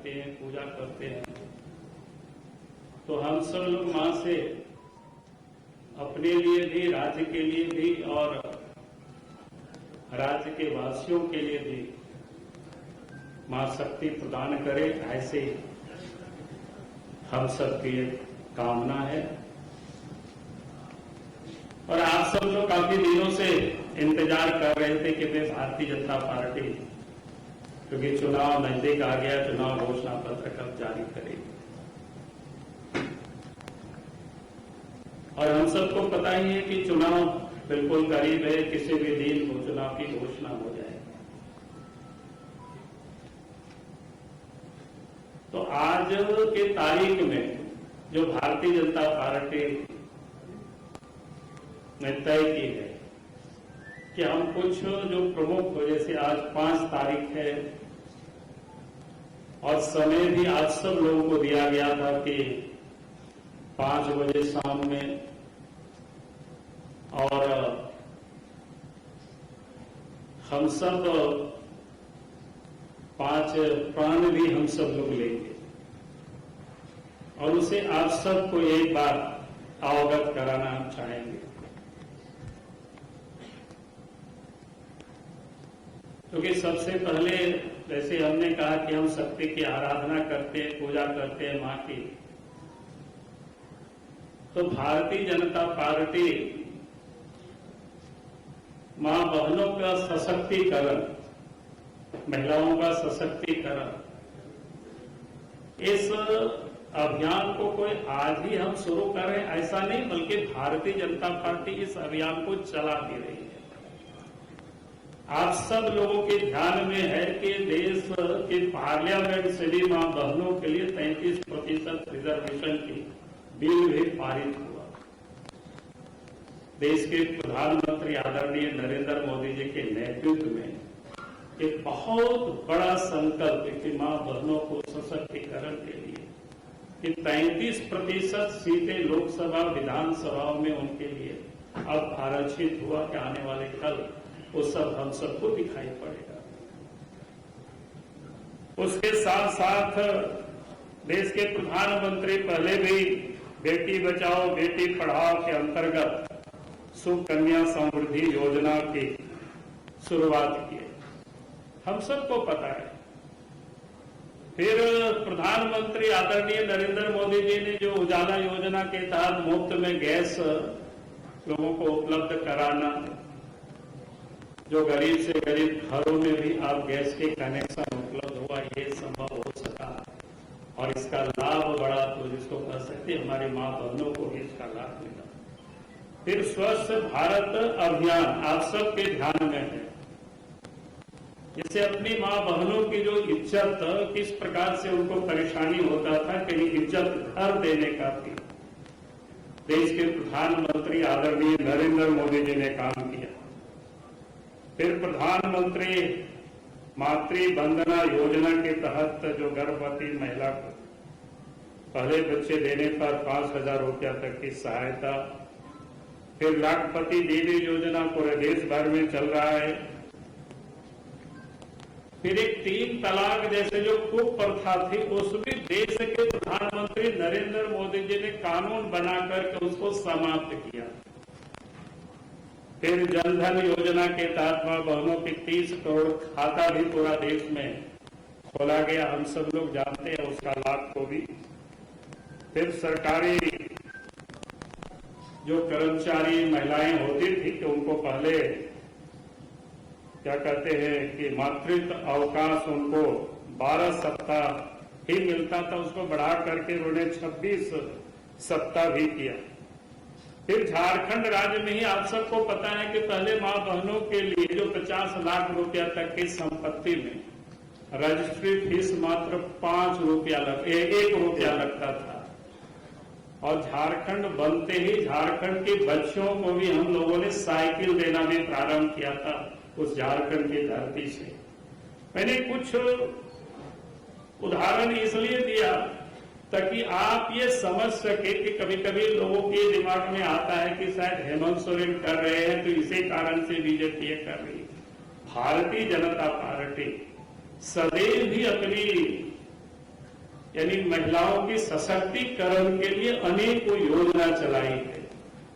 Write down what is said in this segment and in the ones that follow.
करते हैं, पूजा करते हैं, तो हम सब लोग मां से अपने लिए भी, राज्य के लिए भी और राज्य के वासियों के लिए भी मां शक्ति प्रदान करे, ऐसे हम सबकी एक कामना है। और आप सब लोग काफी दिनों से इंतजार कर रहे थे कि वे भारतीय जनता पार्टी, क्योंकि चुनाव नजदीक आ गया, चुनाव घोषणा पत्र कब जारी करेगी। और हम सबको पता ही है कि चुनाव बिल्कुल करीब है, किसी भी दिन वो चुनाव की घोषणा हो जाएगी। तो आज के तारीख में जो भारतीय जनता पार्टी ने तय की है कि हम कुछ जो प्रमुख हो, जैसे आज 5 तारीख है और समय भी आज सब लोगों को दिया गया था कि 5 बजे शाम में, और हम सब 5 प्राण भी हम सब लोग लेंगे और उसे आप सबको एक बार अवगत कराना हम चाहेंगे। क्योंकि सबसे पहले जैसे हमने कहा कि हम शक्ति की आराधना करते हैं, पूजा करते हैं मां की, तो भारतीय जनता पार्टी मां बहनों का सशक्तिकरण, महिलाओं का सशक्तिकरण, इस अभियान को कोई आज ही हम शुरू कर रहे हैं ऐसा नहीं, बल्कि भारतीय जनता पार्टी इस अभियान को चला भी रही है। आप सब लोगों के ध्यान में है कि देश के पार्लियामेंट से भी मां बहनों के लिए 33% रिजर्वेशन की बिल भी पारित हुआ। देश के प्रधानमंत्री आदरणीय नरेंद्र मोदी जी के नेतृत्व में एक बहुत बड़ा संकल्प है कि मां बहनों को सशक्तिकरण के लिए कि 33% सीटें लोकसभा विधानसभाओं में उनके लिए अब आरक्षित हुआ कि आने वाले कल वो सब हम सबको दिखाई पड़ेगा। उसके साथ साथ देश के प्रधानमंत्री पहले भी बेटी बचाओ बेटी पढ़ाओ के अंतर्गत सुकन्या समृद्धि योजना की शुरुआत की, हम सबको पता है। फिर प्रधानमंत्री आदरणीय नरेंद्र मोदी जी ने जो उजाला योजना के तहत मुफ्त में गैस लोगों को उपलब्ध कराना, जो गरीब से गरीब घरों में भी अब गैस के कनेक्शन उपलब्ध हुआ, ये संभव हो सका और इसका लाभ बड़ा, तो जिसको कह सकते हमारी मां बहनों को भी इसका लाभ मिला। फिर स्वच्छ भारत अभियान आप सबके ध्यान में है, जिससे अपनी मां बहनों की जो इज्जत, किस प्रकार से उनको परेशानी होता था कि इज्जत घर देने का भी देश के प्रधानमंत्री आदरणीय नरेंद्र मोदी जी ने काम किया। फिर प्रधानमंत्री मातृ वंदना योजना के तहत जो गर्भवती महिला को पहले बच्चे देने पर 5,000 रुपया तक की सहायता, फिर लाखपति दीदी योजना पूरे देश भर में चल रहा है। फिर एक 3 तलाक जैसे जो कुप्रथा थी, उसमें देश के प्रधानमंत्री नरेंद्र मोदी जी ने कानून बनाकर के उसको समाप्त किया। फिर जनधन योजना के तहत मां बहनों के 30 करोड़ खाता भी पूरा देश में खोला गया, हम सब लोग जानते हैं उसका लाभ को भी। फिर सरकारी जो कर्मचारी महिलाएं होती थी कि उनको पहले क्या कहते हैं कि मातृत्व अवकाश उनको 12 सप्ताह ही मिलता था, उसको बढ़ा करके उन्होंने 26 सप्ताह भी किया। फिर झारखंड राज्य में ही आप सबको पता है कि पहले मां बहनों के लिए जो 50 लाख रुपया तक की संपत्ति में रजिस्ट्री फीस मात्र 1 रुपया लगता था, और झारखंड बनते ही झारखंड के बच्चों को भी हम लोगों ने साइकिल देना भी प्रारंभ किया था उस झारखंड की धरती से। मैंने कुछ उदाहरण इसलिए दिया ताकि आप ये समझ सके कि कभी कभी लोगों के दिमाग में आता है कि शायद हेमंत सोरेन कर रहे हैं तो इसी कारण से बीजेपी ये कर रही है। भारतीय जनता पार्टी सदैव ही अपनी यानी महिलाओं की सशक्तिकरण के लिए अनेकों योजना चलाई है।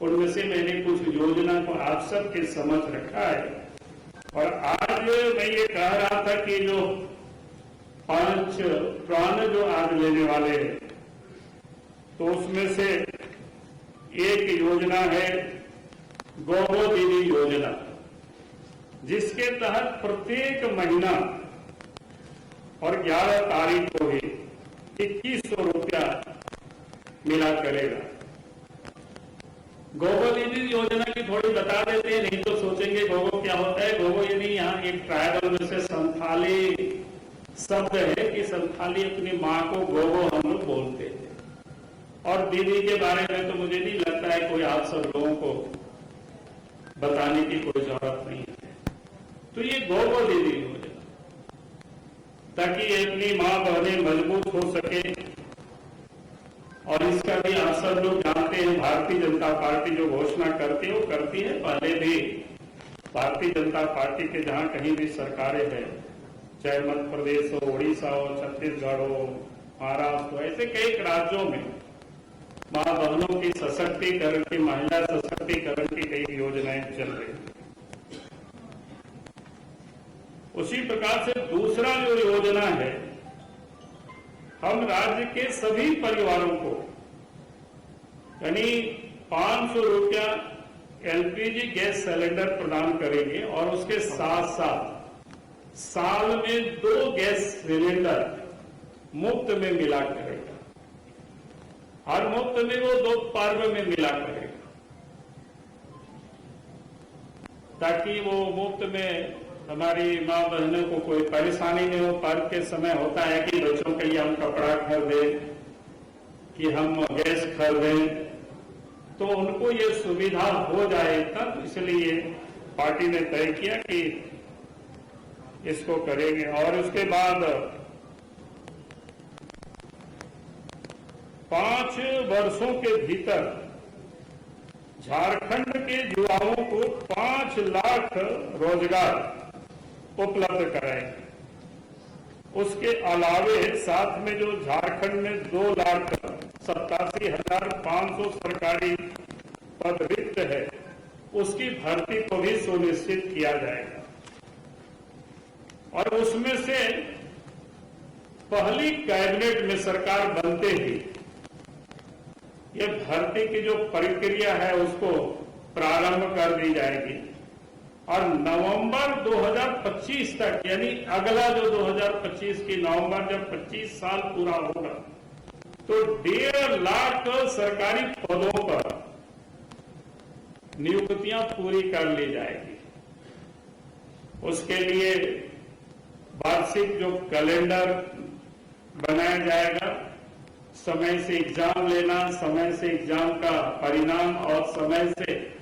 उनमें से मैंने कुछ योजना को आप सबके समझ रखा है। और आज मैं ये कह रहा था कि जो 5 प्राण जो आज लेने वाले हैं, तो उसमें से एक योजना है गौरव दीदी योजना, जिसके तहत प्रत्येक महीना और 11 तारीख को ही 2100 रुपया मिला करेगा। गोगो दीदी योजना की थोड़ी बता देते हैं, नहीं तो सोचेंगे गोगो क्या होता है। गोगो यानी यहाँ एक ट्राइबल में से संथाली शब्द है कि संथाली अपनी माँ को गोगो हम लोग बोलते हैं। और दीदी के बारे में तो मुझे नहीं लगता है कोई आप सब लोगों को बताने की कोई जरूरत नहीं है। तो ये गोगो दीदी योजना, ताकि ये अपनी माँ बहनें मजबूत हो सके। और इसका भी आप सब लोग जानते हैं, भारतीय जनता पार्टी जो घोषणा करती है वो करती है। पहले भी भारतीय जनता पार्टी के जहां कहीं भी सरकारें हैं, चाहे मध्य प्रदेश हो, उड़ीसा हो, छत्तीसगढ़ हो, महाराष्ट्र हो, ऐसे कई राज्यों में माँ बहनों की सशक्तिकरण की, महिला सशक्तिकरण की कई योजनाएं चल रही हैं। उसी प्रकार से दूसरा जो योजना है, हम राज्य के सभी परिवारों को यानी 500 रुपया एलपीजी गैस सिलेंडर प्रदान करेंगे। और उसके साथ साथ साल में 2 गैस सिलेंडर मुफ्त में मिला करेगा। हर मुफ्त में वो 2 पर्व में मिला करेगा, ताकि वो मुफ्त में हमारी माँ बहनों को कोई परेशानी नहीं हो। पर्व के समय होता है कि बच्चों के लिए हम कपड़ा खरीदें, कि हम गैस खरीदें, तो उनको ये सुविधा हो जाए तब, इसलिए पार्टी ने तय किया कि इसको करेंगे। और उसके बाद 5 वर्षों के भीतर झारखंड के युवाओं को 5 लाख रोजगार उपलब्ध कराएंगे। उसके अलावे साथ में जो झारखंड में 2,87,500 सरकारी पद रिक्त है, उसकी भर्ती को भी सुनिश्चित किया जाएगा। और उसमें से पहली कैबिनेट में सरकार बनते ही ये भर्ती की जो प्रक्रिया है उसको प्रारंभ कर दी जाएगी। और नवंबर 2025 तक, यानी अगला जो 2025 की नवंबर जब 25 साल पूरा होगा, तो 1.5 लाख सरकारी पदों पर नियुक्तियां पूरी कर ली जाएगी। उसके लिए वार्षिक जो कैलेंडर बनाया जाएगा, समय से एग्जाम लेना, समय से एग्जाम का परिणाम और समय से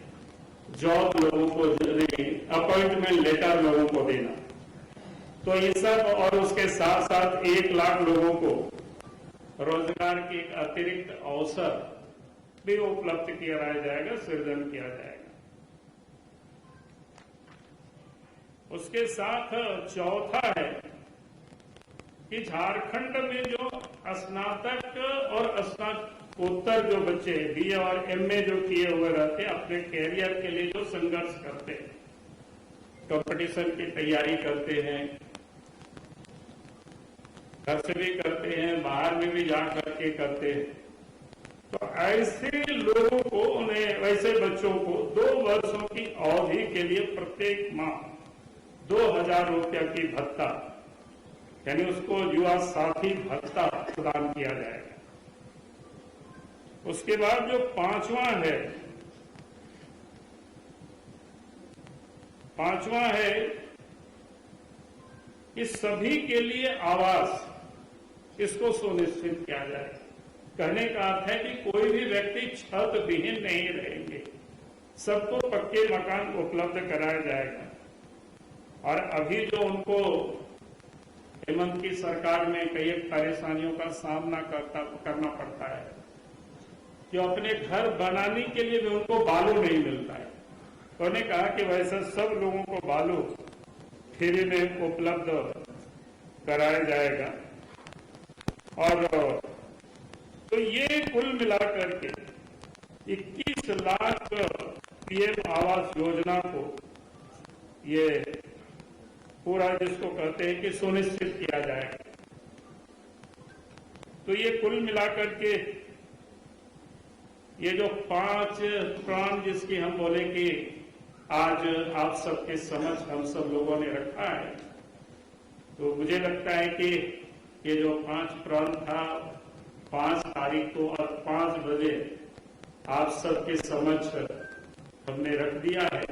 जॉब लोगों को, अपॉइंटमेंट लेटर लोगों को देना, तो ये सब। और उसके साथ साथ 1 लाख लोगों को रोजगार के एक अतिरिक्त अवसर भी उपलब्ध किया जाएगा, सृजन किया जाएगा। उसके साथ चौथा है कि झारखंड में जो स्नातक और स्नातकोत्तर जो बच्चे बीए और एमए जो किए हुए रहते हैं, अपने कैरियर के लिए जो संघर्ष करते हैं, कंपटीशन की तैयारी करते हैं, घर से भी करते हैं, बाहर में भी जा करके करते हैं, तो ऐसे लोगों को, उन्हें वैसे बच्चों को 2 वर्षों की अवधि के लिए प्रत्येक माह 2,000 रुपया की भत्ता, यानी उसको युवा साथी भत्ता प्रदान किया जाएगा। उसके बाद जो पांचवा है कि सभी के लिए आवास, इसको सुनिश्चित किया जाए। कहने का अर्थ है कि कोई भी व्यक्ति छत विहीन नहीं रहेंगे, सबको पक्के मकान उपलब्ध कराया जाएगा। और अभी जो उनको हेमंत की सरकार में कई परेशानियों का सामना करना पड़ता है, जो अपने घर बनाने के लिए भी उनको बालू नहीं मिलता है, तो उन्होंने कहा कि वैसे सब लोगों को बालू फ्री में उपलब्ध कराया जाएगा। और तो ये कुल मिलाकर के 21 लाख पीएम आवास योजना को ये पूरा जिसको कहते हैं कि सुनिश्चित किया जाएगा। तो ये कुल मिलाकर के ये जो 5 प्राण जिसकी हम बोले कि आज आप सबके समझ हम सब लोगों ने रखा है, तो मुझे लगता है कि ये जो 5 प्राण था 5 तारीख को और 5 बजे आप सबके समझ हमने रख दिया है।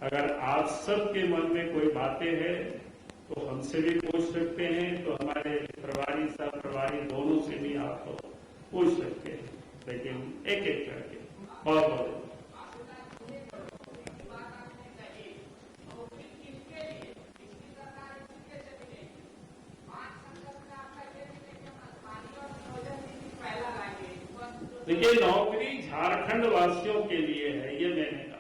अगर आप सबके मन में कोई बातें हैं तो हमसे भी पूछ सकते हैं, तो हमारे प्रभारी सह प्रभारी दोनों से भी आप पूछ सकते हैं, लेकिन एक एक करके। बहुत बहुत देखिए, नौकरी झारखंड वासियों के लिए है, ये मैंने कहा।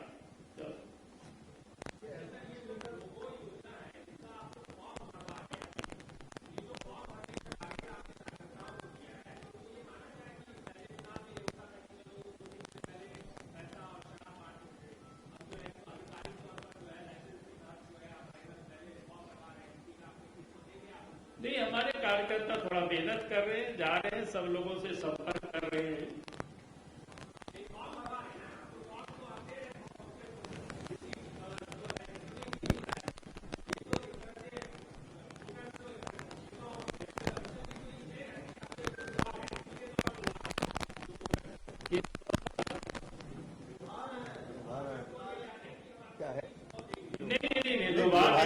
नहीं, हमारे कार्यकर्ता थोड़ा मेहनत कर रहे हैं, जा रहे हैं, सब लोगों से संपर्क कर रहे हैं। नहीं, तो बात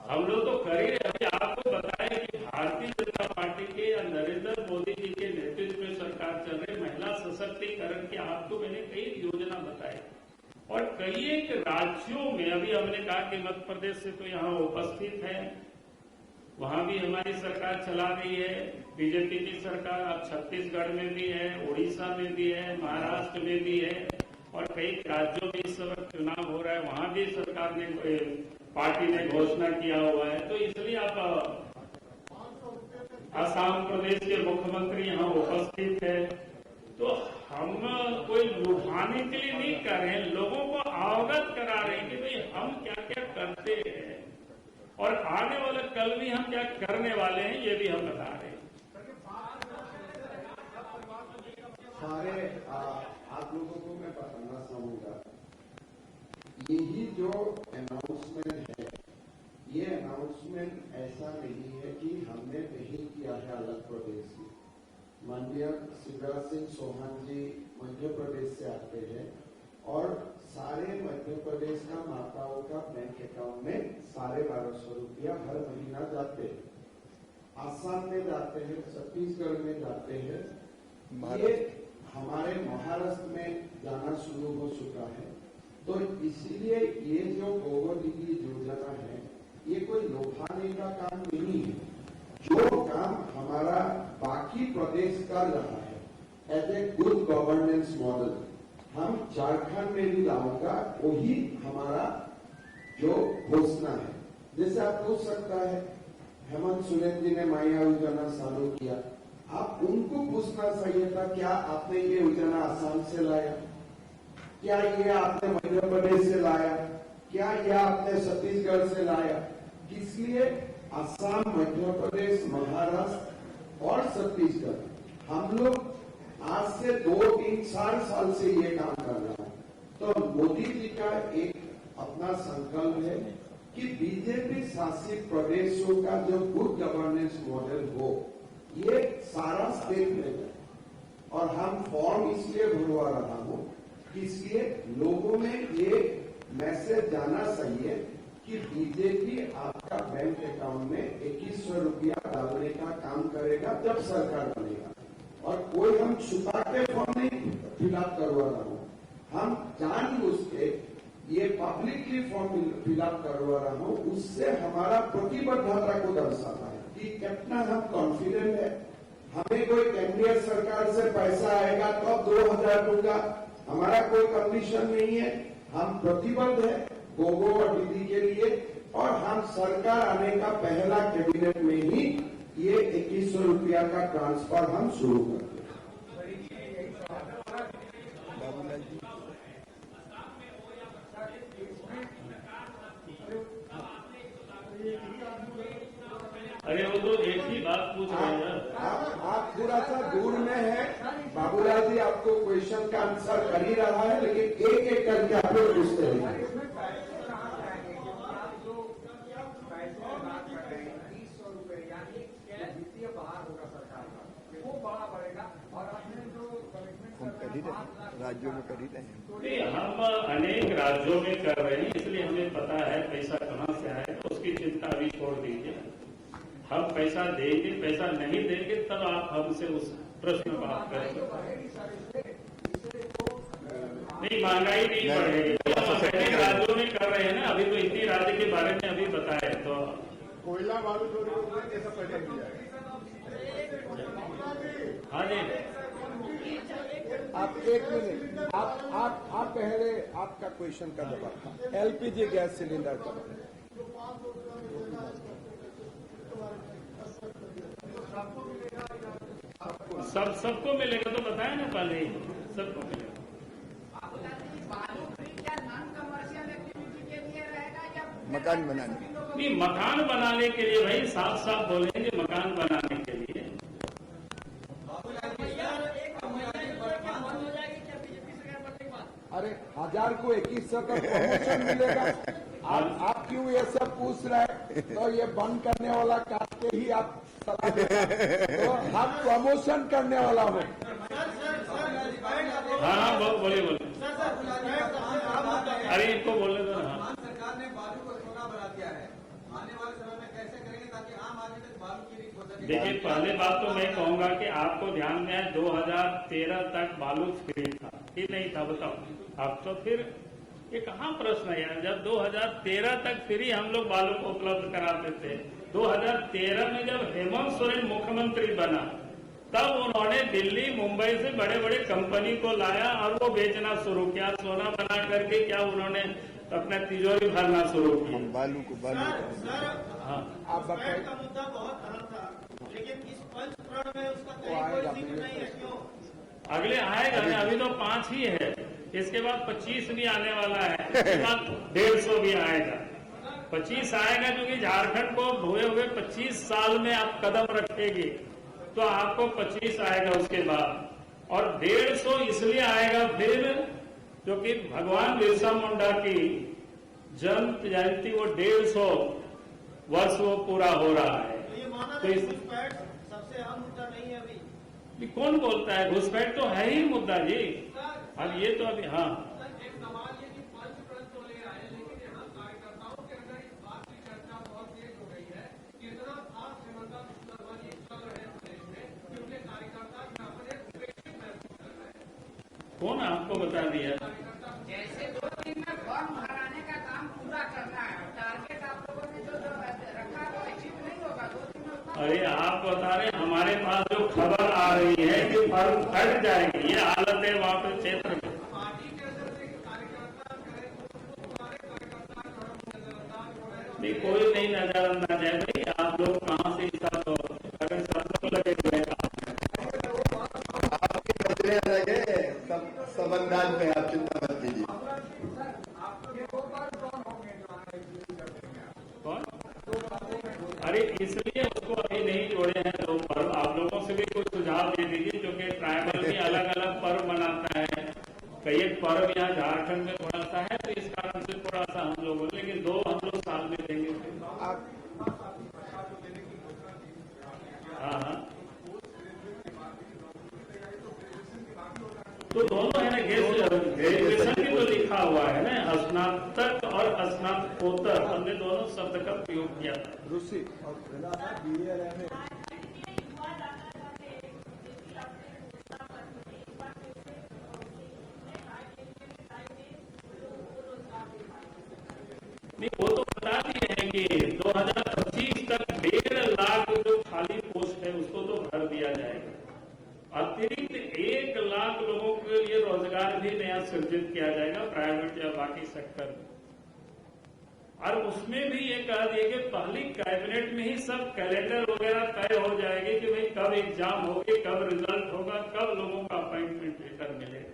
हम लोग तो कर ही रहे। अभी आपको बताएं कि भारतीय जनता पार्टी के या नरेंद्र मोदी जी के नेतृत्व में सरकार चल रही महिला सशक्तिकरण की आपको मैंने कई योजना बताई, और कई एक राज्यों में अभी हमने कहा कि मध्य प्रदेश से तो यहाँ उपस्थित है, वहां भी हमारी सरकार चला रही है, बीजेपी की सरकार। अब छत्तीसगढ़ में भी है, उड़ीसा में भी है, महाराष्ट्र में भी है, और कई राज्यों में इस समय चुनाव हो रहा है, वहां भी सरकार ने पार्टी ने घोषणा किया हुआ है। तो इसलिए आप असम प्रदेश के मुख्यमंत्री यहाँ उपस्थित है, तो हम कोई लुभाने के लिए नहीं कर रहे हैं, लोगों को अवगत करा रहे हैं कि भाई हम क्या क्या करते हैं और आने वाले कल भी हम क्या करने वाले हैं, ये भी हम बता रहे हैं। सारे आप लोगों को मैं बताना चाहूंगा, यही जो अनाउंसमेंट है, ये अनाउंसमेंट ऐसा नहीं है कि हमने नहीं किया है अलग प्रदेश में। माननीय शिवराज सिंह चौहान जी मध्य प्रदेश से आते हैं और सारे मध्य प्रदेश का माताओं का बैंक अकाउंट में 1250 रुपया हर महीना जाते हैं। आसाम में जाते हैं, छत्तीसगढ़ में जाते हैं, ये हमारे महाराष्ट्र में जाना शुरू हो चुका है। तो इसीलिए ये जो गोबर दीदी योजना है, ये कोई लोभाने का काम नहीं है। जो काम हमारा बाकी प्रदेश कर रहा है as a good governance model, हम झारखंड में भी लाऊंगा, वही हमारा जो घोषणा है। जैसे आप पूछ सकता है, हेमंत सोरेन जी ने माया योजना चालू किया, आप उनको पूछना चाहिए था क्या आपने ये योजना आसाम से लाया, क्या ये आपने मध्य प्रदेश से लाया, क्या ये आपने छत्तीसगढ़ से लाया। इसलिए असम, मध्य प्रदेश, महाराष्ट्र और छत्तीसगढ़ हम लोग आज से 2, 3, 4 साल से ये काम कर रहा है। तो मोदी जी का एक अपना संकल्प है कि बीजेपी शासित प्रदेशों का जो गुड गवर्नेंस मॉडल हो, ये सारा स्टेट में है। और हम फॉर्म इसलिए भरवा रहा हूं कि इसलिए लोगों में ये मैसेज जाना चाहिए कि बीजेपी आपका बैंक अकाउंट में 2100 रुपया डालने का काम करेगा जब सरकार बनेगा। और कोई हम छुपा के फॉर्म नहीं फिलअप करवा रहा हूं, हम जानबूझ के ये पब्लिकली फॉर्म फिलअप करवा रहा हूं। उससे हमारा प्रतिबद्धता को दर्शाता है कि कितना हम कॉन्फिडेंट है। हमें कोई केंद्रीय सरकार से पैसा आएगा तो 2000 दूंगा, हमारा कोई कंडीशन नहीं है। हम प्रतिबद्ध है गोगो और दीदी के लिए, और हम सरकार आने का पहला कैबिनेट में ही ये 2100 रुपया का ट्रांसफर हम शुरू करते हैं। बाबूलाल जी, अरे वो तो एक ही बात पूछ रहे हैं। आप थोड़ा सा दूर में है, बाबूलाल जी आपको क्वेश्चन का आंसर कर ही रहा है, लेकिन एक एक करके आप लोग पूछते रहिए। हम कर ही रहे, राज्यों में कर ही रहे हैं। नहीं, हम अनेक राज्यों में कर रहे हैं, इसलिए हमें पता है पैसा कहाँ से आएगा, उसकी चिंता अभी छोड़ दीजिए। हम पैसा देंगे, पैसा नहीं देंगे तब आप हमसे उस प्रश्न पर बात करेंगे। नहीं, महंगाई नहीं बढ़ेगी, हम अनेक राज्यों में कर रहे हैं ना, अभी तो इसी राज्य के बारे में अभी बताए तो। कोयला बालू चोरी को कैसा पैसा मिल जाएगा? हाँ जी, आप एक मिनट, आप पहले आपका क्वेश्चन का जवाब था एलपीजी गैस सिलेंडर का। सबको मिलेगा तो बताया ना पहले ही, सबको मिलेगा। मकान बनाने, नहीं, मकान बनाने के लिए भाई साफ साफ बोलेंगे, मकान बनाने के लिए। अरे 1000 को 2100 का प्रमोशन मिलेगा। आप क्यों ये सब पूछ रहे हैं? तो ये बंद करने वाला काट के ही आप सलाह दे रहे हैं। तो हम प्रमोशन करने वाला हूँ। हाँ, बोलिए बोलिए। अरे इनको बोलने दो ना। सरकार ने बालू को सोना बना दिया है, आने वाले समय में कैसे करेंगे ताकि आम आदमी तक बालू की रीख हो सके? देखिए, पहले बात तो मैं कहूंगा कि आपको ध्यान में है 2013 तक बालू फ्री था कि नहीं था, बताओ। अब तो फिर ये कहाँ प्रश्न है यार, जब 2013 तक फ्री हम लोग बालू को उपलब्ध कराते थे। 2013 में जब हेमंत सोरेन मुख्यमंत्री बना तब उन्होंने दिल्ली मुंबई से बड़े बड़े कंपनी को लाया और वो बेचना शुरू किया, सोना बना करके क्या उन्होंने अपना तिजोरी भरना शुरू की। बालू को बालू हाँ, आप बताइए। का मुद्दा बहुत अहम था, लेकिन इस पंचप्रण में उसका वो कहीं आएगा, कोई जिक्र नहीं है, क्यों? अगले आएगा ना, अभी तो 5 ही है, इसके बाद 25 भी आने वाला है, इसके बाद 150 भी आएगा। 25 आएगा क्योंकि झारखंड को हुए हुए 25 साल में आप कदम रखेगी तो आपको 25 आएगा उसके बाद, और 150 इसलिए आएगा फिर क्योंकि भगवान बिरसा मुंडा की जन्म जयंती वो 150 वर्ष वो पूरा हो रहा है। तो ये माना तो जाए घुसपैठ सबसे अहम मुद्दा नहीं है अभी? ये कौन बोलता है? घुसपैठ तो है ही मुद्दा जी। अब ये तो अभी हाँ, एक सवाल ये कि पंचप्रण तो ले आए, लेकिन यहाँ कार्यकर्ताओं के अंदर इस बात की चर्चा बहुत तेज हो गई है कि इतना खास श्रीमंता विश्वकर्मा चल रहे हैं प्रदेश में कि उनके कार्यकर्ता यहाँ पर एक उपेक्षित महसूस कर रहे हैं। कौन आपको बता दिया? जैसे 2 दिन में फॉर्म भराने का काम पूरा करना है, टारगेट आप लोगों ने जो रखा है वो अचीव नहीं होगा 2 दिन में उतना। अरे आप बता रहे, हमारे पास जो खबर आ रही है कि फर्म कट जाएगी, ये हालत है वहाँ पे क्षेत्र में। पार्टी के अंदर से कार्यकर्ता करें तो हमारे कार्यकर्ता जो है वो नजरअंदाज हो रहे हैं। नहीं, कोई नहीं नजरअंदाज है भाई, आप लोग कहाँ से इसका तो अगर सब लोग लगे हुए हैं सब अंदाज में, आप चिंता मत कीजिए। कौन? अरे इसलिए उसको अभी नहीं जोड़े हैं 2 पर्व। आप लोगों से भी कुछ सुझाव दे दीजिए, जो कि ट्राइबल भी अलग अलग पर्व मनाता है, कई एक पर्व यहाँ झारखंड में थोड़ा सा है, तो इस कारण से थोड़ा सा हम लोगों, लेकिन 2 हम लोग साल में देंगे। हाँ हाँ, तो दोनों है ना, ग्रेजुएशन भी तो लिखा हुआ है ना, स्नातक और स्नातकोत्तर, हमने दोनों शब्द का प्रयोग किया था। रूसी और BA नहीं, वो तो बता दिए हैं कि 2025 तक 1.5 लाख जो खाली पोस्ट है उसको तो भर दिया जाएगा। अतिरिक्त 1 लाख लोगों के लिए रोजगार भी नया सृजित किया जाएगा, प्राइवेट या बाकी सेक्टर में। और उसमें भी ये कह दिया कि पहली कैबिनेट में ही सब कैलेंडर वगैरह तय हो जाएगी कि भाई कब एग्जाम होगी, कब रिजल्ट होगा, कब लोगों का अपॉइंटमेंट लेटर मिलेगा।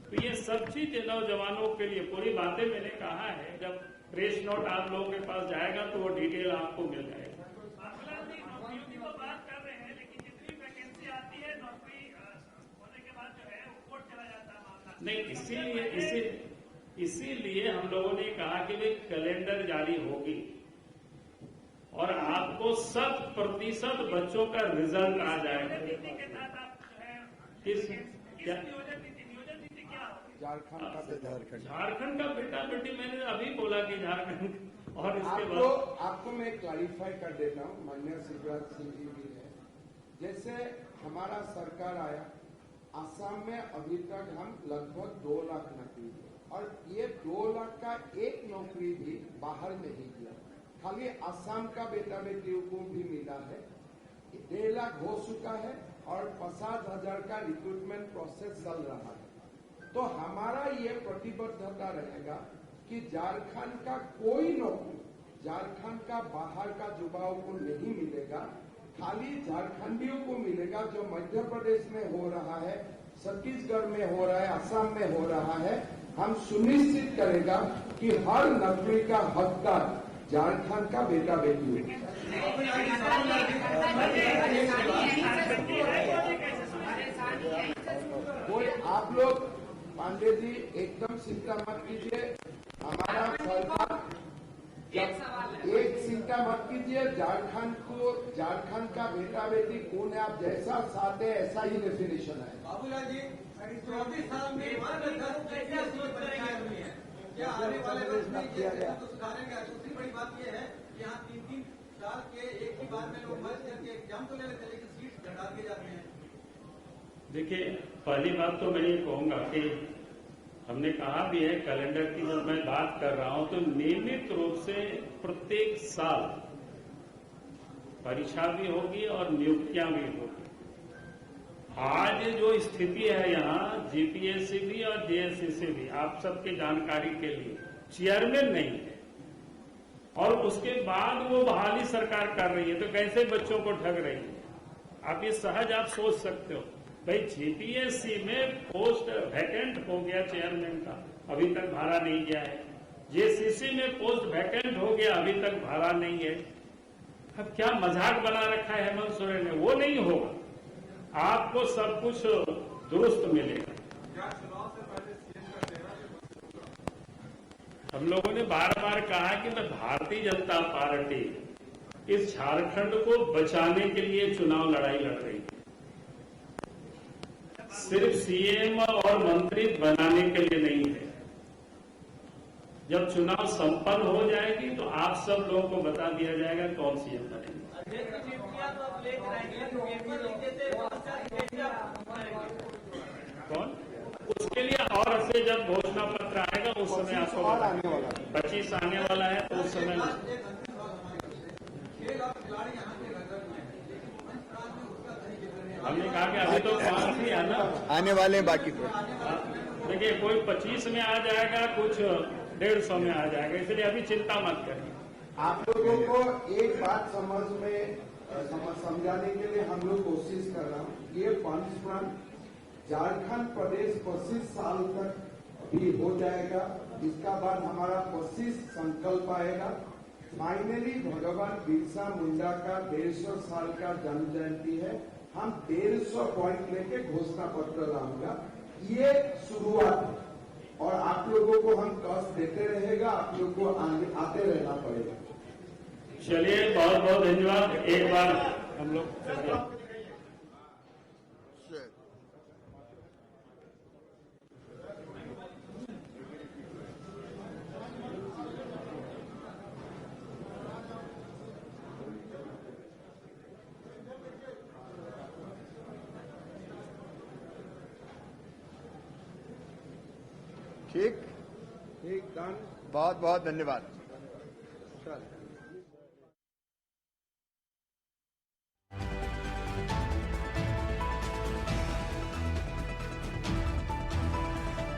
तो ये सब चीज नौजवानों के लिए पूरी बातें मैंने कहा है। जब प्रेस नोट आप लोगों के पास जाएगा तो वो डिटेल आपको मिल जाएगी। नौकरियों की तो बात कर रहे हैं, लेकिन जितनी वैकेंसी आती है नौकरी होने के बाद जो है वो कोर्ट चला जाता है मामला। नहीं, इसीलिए हम लोगों ने कहा कि वे कैलेंडर जारी होगी और आपको 100% बच्चों का रिजल्ट आ जाएगा। नीति के तहत आप जो है किस क्या नियोजन नीति क्या होगी? झारखंड का बेटा बेटी मैंने अभी बोला कि झारखंड और इसके बाद आपको मैं क्लैरिफाई कर देता हूँ। माननीय शिवराज सिंह जी भी है, जैसे हमारा सरकार आया असम में अभी तक हम लगभग 2 लाख नौकरी दिए और ये 2 लाख का एक नौकरी भी बाहर नहीं दिया, खाली असम का बेटा बेटियों को भी मिला है। 1.5 लाख हो चुका है और 50,000 का रिक्रूटमेंट प्रोसेस चल रहा है। तो हमारा ये प्रतिबद्धता रहेगा कि झारखंड का कोई नौकरी झारखंड का बाहर का युवाओं को नहीं मिलेगा, खाली झारखंडियों को मिलेगा। जो मध्य प्रदेश में हो रहा है, छत्तीसगढ़ में हो रहा है, असम में हो रहा है, हम सुनिश्चित करेगा कि हर नौकरी का हकदार झारखंड का बेटा बेटी हो। कोई आप लोग पांडे जी एकदम चिंता मत कीजिए, हमारा सरकार एक चिंता मत कीजिए। झारखंड का बेटा बेटी कौन है, आप जैसा चाहते हैं ऐसा ही डेफिनेशन है। बाबूलाल जी 24 साल में 10 परीक्षाएं हुई है, क्या आने वाले वर्ष में ये तो सुधारेंगे? दूसरी बड़ी बात यह है कि यहाँ 3-3 साल के एक ही बार में लोग मर्ज करके एग्जाम तो ले लेते हैं, लेकिन सीट घटा के जाते हैं। देखिए, पहली बात तो मैं ये कहूंगा कि हमने कहा भी है कैलेंडर की जब मैं बात कर रहा हूं तो नियमित रूप से प्रत्येक साल परीक्षा भी होगी और नियुक्तियां भी होगी। आज जो स्थिति है यहाँ जीपीएससी भी और जेएसएससी भी, आप सबके जानकारी के लिए चेयरमैन नहीं है और उसके बाद वो बहाली सरकार कर रही है, तो कैसे बच्चों को ठग रही है? आप ये सहज आप सोच सकते हो। भाई जीपीएससी में पोस्ट वैकेंट हो गया चेयरमैन का, अभी तक भरा नहीं गया है। जेसीसी में पोस्ट वैकेंट हो गया, अभी तक भरा नहीं है। अब क्या मजाक बना रखा है हेमंत सोरेन ने? वो नहीं होगा, आपको सब कुछ दुरुस्त मिलेगा। हम लोगों ने बार बार कहा कि मैं भारतीय जनता पार्टी इस झारखंड को बचाने के लिए चुनाव लड़ाई लड़ रही है, सिर्फ सीएम और मंत्री बनाने के लिए नहीं है। जब चुनाव संपन्न हो जाएगी तो आप सब लोगों को बता दिया जाएगा कौन सीएम बनेगा। कौन? उसके लिए और से जब घोषणा पत्र आएगा उस समय आपको 25 आने वाला है, तो उस समय हमने कहा कि अभी तो 5 ही है ना, आने वाले हैं बाकी तो। देखिए, कोई 25 में आ जाएगा, कुछ 150 में आ जाएगा, इसलिए अभी चिंता मत करिए। आप लोगों को एक बात समझाने के लिए हम लोग कोशिश कर रहा हूँ। ये पंचफ्रंट झारखंड प्रदेश 25 साल तक भी हो जाएगा। इसका बाद हमारा 25 संकल्प आएगा। फाइनली भगवान बिरसा मुंडा का 150 साल का जन्म जयंती है, हम 150 पॉइंट लेके घोषणा पत्र लाऊंगा। ये शुरुआत है और आप लोगों को हम कष्ट देते रहेगा, आप लोग को आते रहना पड़ेगा। चलिए, बहुत बहुत धन्यवाद। एक बार हम लोग ठीक ठीक, डन। बहुत बहुत धन्यवाद। चल।